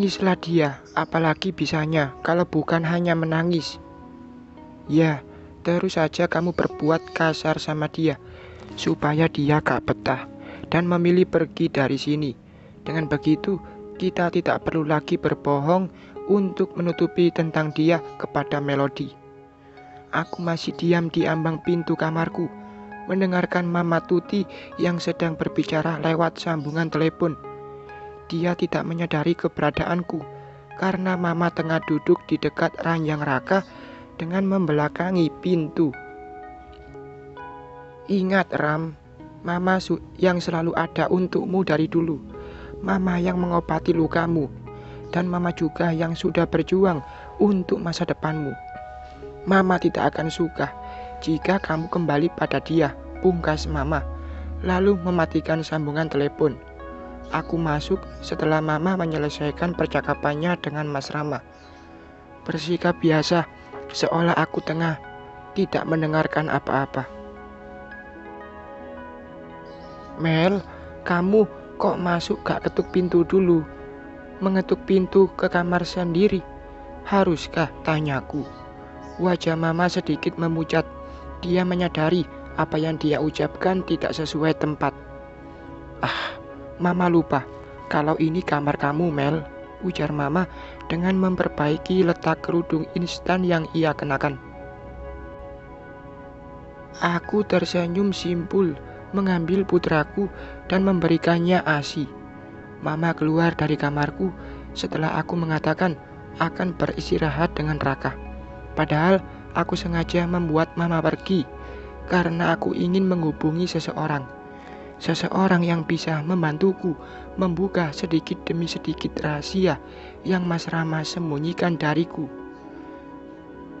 Menangislah dia, apalagi bisanya kalau bukan hanya menangis. Ya, terus saja kamu berbuat kasar sama dia, supaya dia gak betah dan memilih pergi dari sini. Dengan begitu, kita tidak perlu lagi berbohong untuk menutupi tentang dia kepada Melody. Aku masih diam di ambang pintu kamarku, mendengarkan Mama Tuti yang sedang berbicara lewat sambungan telepon. Dia tidak menyadari keberadaanku, karena Mama tengah duduk di dekat ranjang Raka dengan membelakangi pintu. Ingat Ram, Mama yang selalu ada untukmu dari dulu. Mama yang mengobati lukamu, dan Mama juga yang sudah berjuang untuk masa depanmu. Mama tidak akan suka jika kamu kembali pada dia, pungkas Mama, lalu mematikan sambungan telepon. Aku masuk setelah Mama menyelesaikan percakapannya dengan Mas Rama. Bersikap biasa, seolah aku tengah tidak mendengarkan apa-apa. Mel, kamu kok masuk gak ketuk pintu dulu? Mengetuk pintu ke kamar sendiri? Haruskah, tanyaku? Wajah Mama sedikit memucat. Dia menyadari apa yang dia ucapkan tidak sesuai tempat. Mama lupa kalau ini kamar kamu, Mel, ujar Mama dengan memperbaiki letak kerudung instan yang ia kenakan. Aku tersenyum simpul, mengambil putraku dan memberikannya ASI. Mama keluar dari kamarku setelah aku mengatakan akan beristirahat dengan Raka. Padahal aku sengaja membuat Mama pergi karena aku ingin menghubungi seseorang. Seseorang yang bisa membantuku membuka sedikit demi sedikit rahasia yang Mas Rama sembunyikan dariku.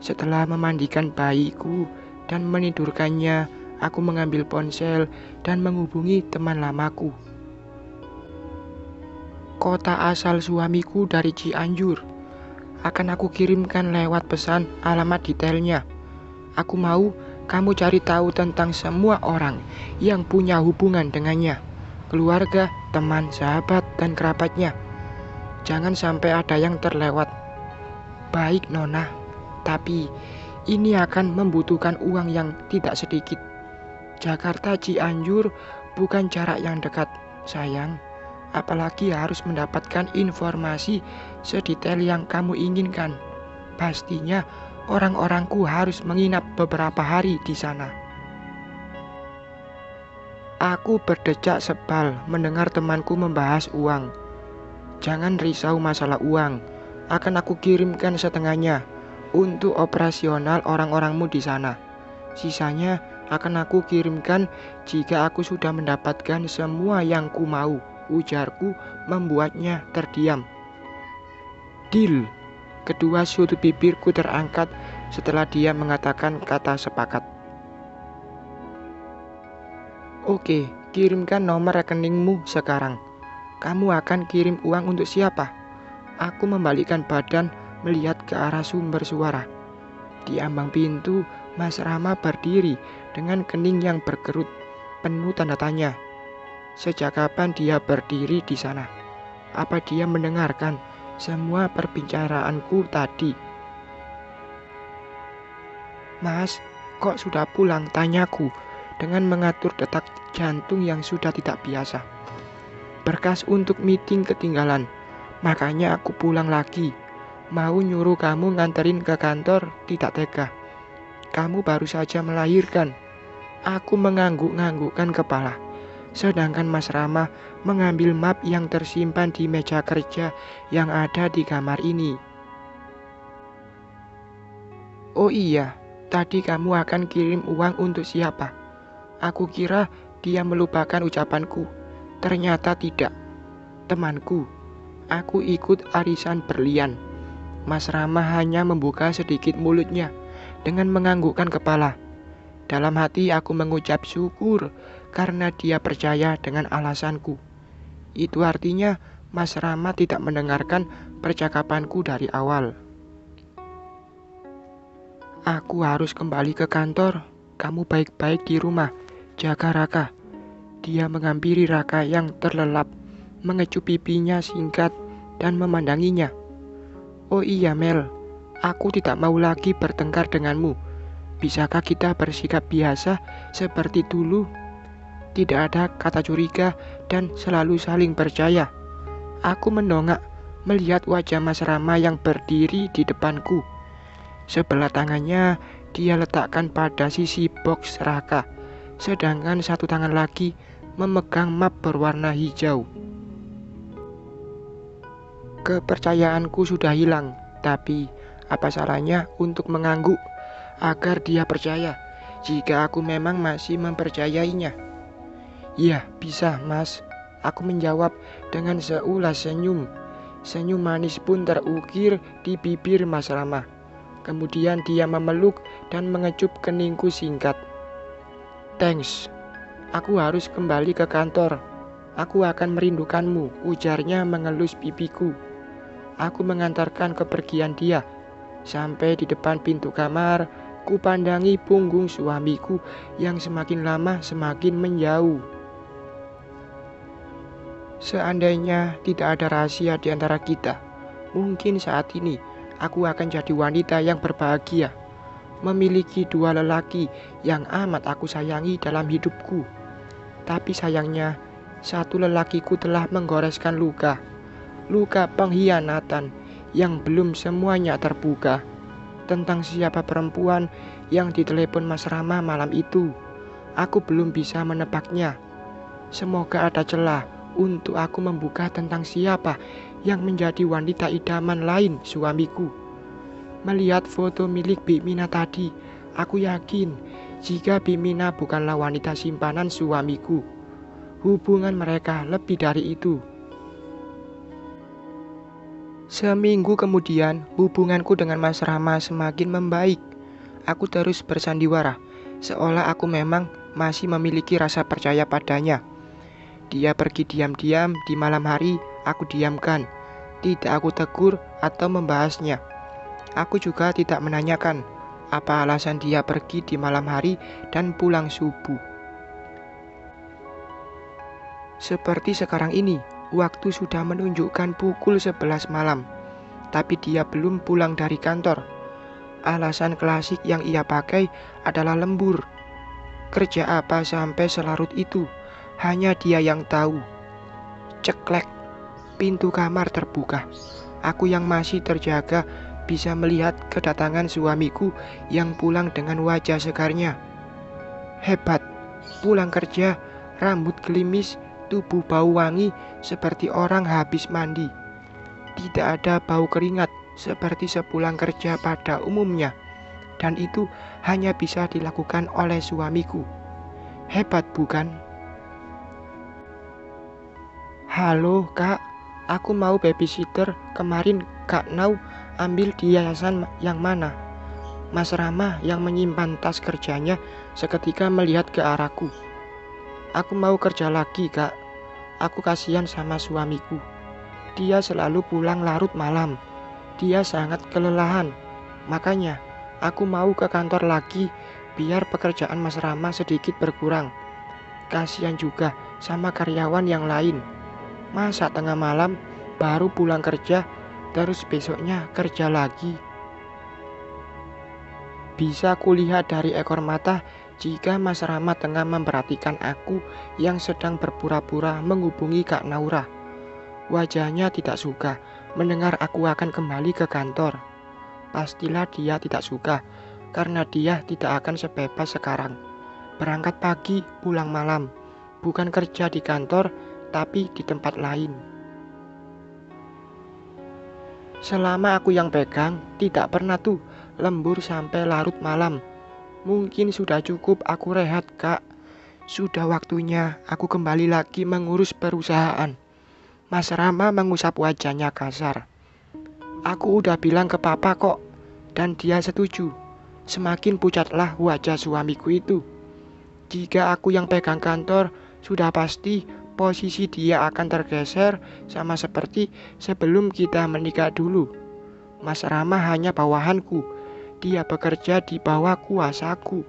Setelah memandikan bayiku dan menidurkannya, aku mengambil ponsel dan menghubungi teman lamaku. Kota asal suamiku dari Cianjur. Akan aku kirimkan lewat pesan alamat detailnya. Aku mau kamu cari tahu tentang semua orang yang punya hubungan dengannya, keluarga, teman, sahabat, dan kerabatnya. Jangan sampai ada yang terlewat. Baik, Nona, tapi ini akan membutuhkan uang yang tidak sedikit. Jakarta Cianjur bukan jarak yang dekat, sayang. Apalagi harus mendapatkan informasi sedetail yang kamu inginkan. Pastinya orang-orangku harus menginap beberapa hari di sana. Aku berdecak sebal mendengar temanku membahas uang. Jangan risau masalah uang, akan aku kirimkan setengahnya untuk operasional orang-orangmu di sana. Sisanya akan aku kirimkan jika aku sudah mendapatkan semua yang ku mau, ujarku membuatnya terdiam. Deal. Kedua sudut bibirku terangkat setelah dia mengatakan kata sepakat. Oke, kirimkan nomor rekeningmu sekarang. Kamu akan kirim uang untuk siapa? Aku membalikkan badan melihat ke arah sumber suara. Di ambang pintu, Mas Rama berdiri dengan kening yang berkerut, penuh tanda tanya. Sejak kapan dia berdiri di sana? Apa dia mendengarkan semua perbicaraanku tadi? Mas, kok sudah pulang? Tanyaku dengan mengatur detak jantung yang sudah tidak biasa. Berkas untuk meeting ketinggalan, makanya aku pulang lagi. Mau nyuruh kamu nganterin ke kantor, tidak tega. Kamu baru saja melahirkan. Aku mengangguk-nganggukkan kepala. Sedangkan Mas Rama mengambil map yang tersimpan di meja kerja yang ada di kamar ini. Oh iya, tadi kamu akan kirim uang untuk siapa? Aku kira dia melupakan ucapanku. Ternyata tidak. Temanku. Aku ikut arisan berlian. Mas Rama hanya membuka sedikit mulutnya dengan menganggukkan kepala. Dalam hati aku mengucap syukur karena dia percaya dengan alasanku. Itu artinya Mas Rama tidak mendengarkan percakapanku dari awal. Aku harus kembali ke kantor. Kamu baik-baik di rumah. Jaga Raka. Dia menghampiri Raka yang terlelap, mengecup pipinya singkat dan memandanginya. Oh iya Mel, aku tidak mau lagi bertengkar denganmu. Bisakah kita bersikap biasa seperti dulu? Tidak ada kata curiga dan selalu saling percaya. Aku mendongak melihat wajah Mas Rama yang berdiri di depanku. Sebelah tangannya dia letakkan pada sisi box Raka, sedangkan satu tangan lagi memegang map berwarna hijau. Kepercayaanku sudah hilang, tapi apa salahnya untuk mengangguk agar dia percaya jika aku memang masih mempercayainya. Ya, bisa mas, aku menjawab dengan seulas senyum. Senyum manis pun terukir di bibir Mas Rama. Kemudian dia memeluk dan mengecup keningku singkat. Thanks, aku harus kembali ke kantor. Aku akan merindukanmu, ujarnya mengelus pipiku. Aku mengantarkan kepergian dia. Sampai di depan pintu kamar, ku pandangi punggung suamiku yang semakin lama semakin menjauh. Seandainya tidak ada rahasia di antara kita, mungkin saat ini aku akan jadi wanita yang berbahagia, memiliki dua lelaki yang amat aku sayangi dalam hidupku. Tapi sayangnya, satu lelakiku telah menggoreskan luka pengkhianatan yang belum semuanya terbuka. Tentang siapa perempuan yang ditelepon Mas Rama malam itu, aku belum bisa menebaknya. Semoga ada celah untuk aku membuka tentang siapa yang menjadi wanita idaman lain suamiku. Melihat foto milik Bimina tadi, aku yakin jika Bimina bukanlah wanita simpanan suamiku. Hubungan mereka lebih dari itu. Seminggu kemudian, hubunganku dengan Mas Rama semakin membaik. Aku terus bersandiwara, seolah aku memang masih memiliki rasa percaya padanya. Dia pergi diam-diam di malam hari, aku diamkan. Tidak aku tegur atau membahasnya. Aku juga tidak menanyakan apa alasan dia pergi di malam hari dan pulang subuh. Seperti sekarang ini, waktu sudah menunjukkan pukul 11 malam, tapi dia belum pulang dari kantor. Alasan klasik yang ia pakai adalah lembur. Kerja apa sampai selarut itu, hanya dia yang tahu. Ceklek, pintu kamar terbuka. Aku yang masih terjaga bisa melihat kedatangan suamiku yang pulang dengan wajah segarnya. Hebat, pulang kerja, rambut gelimis, tubuh bau wangi seperti orang habis mandi. Tidak ada bau keringat seperti sepulang kerja pada umumnya. Dan itu hanya bisa dilakukan oleh suamiku. Hebat bukan? Halo kak, aku mau babysitter. Kemarin Kak Nau ambil di yayasan yang mana? Mas Rama yang menyimpan tas kerjanya seketika melihat ke arahku. Aku mau kerja lagi kak. Aku kasihan sama suamiku. Dia selalu pulang larut malam. Dia sangat kelelahan. Makanya aku mau ke kantor lagi biar pekerjaan Mas Rama sedikit berkurang. Kasihan juga sama karyawan yang lain. Masa tengah malam baru pulang kerja, terus besoknya kerja lagi. Bisa kulihat dari ekor mata jika Mas Rama tengah memperhatikan aku yang sedang berpura-pura menghubungi Kak Naura. Wajahnya tidak suka mendengar aku akan kembali ke kantor. Pastilah dia tidak suka, karena dia tidak akan sebebas sekarang. Berangkat pagi, pulang malam. Bukan kerja di kantor, tapi di tempat lain. Selama aku yang pegang, tidak pernah tuh lembur sampai larut malam. Mungkin sudah cukup aku rehat kak. Sudah waktunya aku kembali lagi mengurus perusahaan. Mas Rama mengusap wajahnya kasar. Aku udah bilang ke papa kok, dan dia setuju. Semakin pucatlah wajah suamiku itu. Jika aku yang pegang kantor, sudah pasti posisi dia akan tergeser sama seperti sebelum kita menikah dulu. Mas Rama hanya bawahanku. Dia bekerja di bawah kuasaku.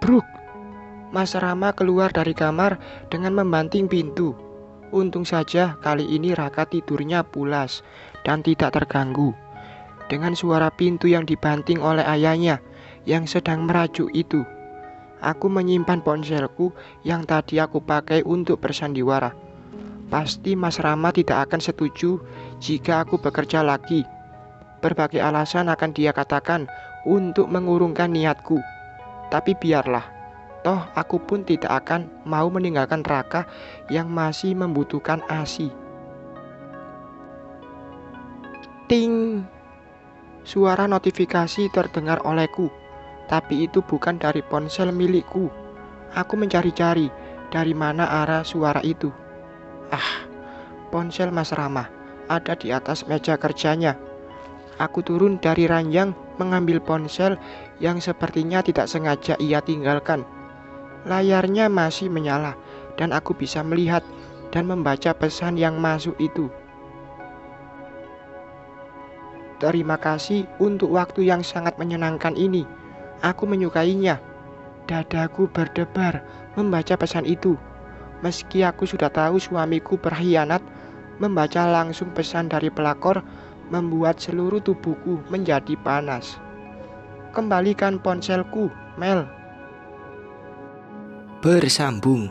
Bruk! Mas Rama keluar dari kamar dengan membanting pintu. Untung saja kali ini Raka tidurnya pulas dan tidak terganggu dengan suara pintu yang dibanting oleh ayahnya yang sedang merajuk itu. Aku menyimpan ponselku yang tadi aku pakai untuk bersandiwara. Pasti Mas Rama tidak akan setuju jika aku bekerja lagi. Berbagai alasan akan dia katakan untuk mengurungkan niatku. Tapi biarlah, toh aku pun tidak akan mau meninggalkan Raka yang masih membutuhkan ASI. Ting! Suara notifikasi terdengar olehku, tapi itu bukan dari ponsel milikku. Aku mencari-cari dari mana arah suara itu. Ponsel Mas Rama ada di atas meja kerjanya. Aku turun dari ranjang mengambil ponsel yang sepertinya tidak sengaja ia tinggalkan. Layarnya masih menyala dan aku bisa melihat dan membaca pesan yang masuk itu. Terima kasih untuk waktu yang sangat menyenangkan ini. Aku menyukainya. Dadaku berdebar membaca pesan itu. Meski aku sudah tahu suamiku berkhianat, membaca langsung pesan dari pelakor membuat seluruh tubuhku menjadi panas. Kembalikan ponselku, Mel. Bersambung.